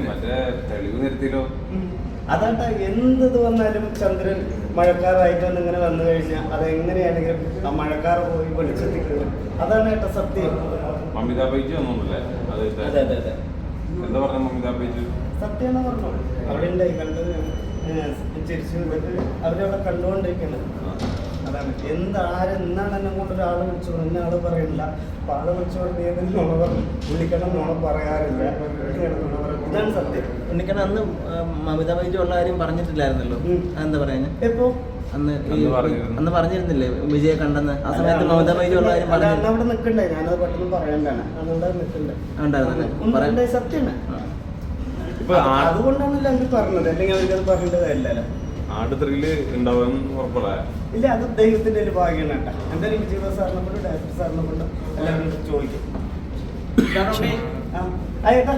മറ്റേ തെളിവ് നിർത്തിയില്ലോ. അതാട്ടെ എന്ത് വന്നാലും ചന്ദ്രൻ മഴക്കാറായിട്ട് ഇങ്ങനെ വന്നു കഴിഞ്ഞാൽ അതെങ്ങനെയാണെങ്കിലും ആ മഴക്കാർ പോയി വെളിച്ചത്തിൽ കയറും. അതാണ് ഏട്ടാ സത്യം. മമിത ബൈജു ഒന്നുമില്ലേ? അതെ അതെ അതെ. എന്താ പറഞ്ഞ മമിത ബൈജു? സത്യമാണ് പറഞ്ഞു. അവിടെ ഉണ്ടായി കണ്ടത് ചിരിച്ചു അവരവിടെ കണ്ടുകൊണ്ടിരിക്കുന്നത്. അതാണ് എന്നാണ് എന്നെ കൊണ്ട് ഒരാൾ വിളിച്ചു എന്നെ ആള് പറയില്ല. അപ്പൊ ആള് വിളിച്ചു പറഞ്ഞ ഏതെങ്കിലും നുണ പറഞ്ഞു. ഉണ്ണിക്കണ്ണൻ നുണ പറയാറില്ല. ഇതാണ് സത്യം. ഉണ്ണിക്കണ്ണൻ അന്ന് മമിത ബൈജു ഉള്ള കാര്യം പറഞ്ഞിട്ടില്ലായിരുന്നല്ലോ. എന്താ പറയാ എപ്പോ അന്ന് പറഞ്ഞിരുന്നില്ലേ വിജയെ കണ്ടെന്ന്? ആ സമയത്ത് മമിത ബൈജു ഉള്ള കാര്യം അന്ന് അവിടെ നിൽക്കണ്ടേ? ഞാനത് പെട്ടെന്ന് പറയണ്ടാണ്. അന്നവിടെ നിൽക്കണ്ടേ? സത്യമാണ്. അതുകൊണ്ടാണല്ലോ അവർ പറഞ്ഞത്. അല്ലെങ്കിൽ അവർക്കത് പറയേണ്ടതല്ലല്ലോ. ആടുത്രിയില് ഉണ്ടാവും ഉറപ്പുള്ള ഇല്ല, അത് ദൈവത്തിന്റെ ഒരു ഭാഗ്യമാണ് കേട്ടോ. എന്തായാലും വിജയ് സാറിനെ കൊണ്ട് ഡയറക്ടർ സാറിനെ കൊണ്ട് എല്ലാവരും ചോദിക്കും. ആ ഏട്ടാ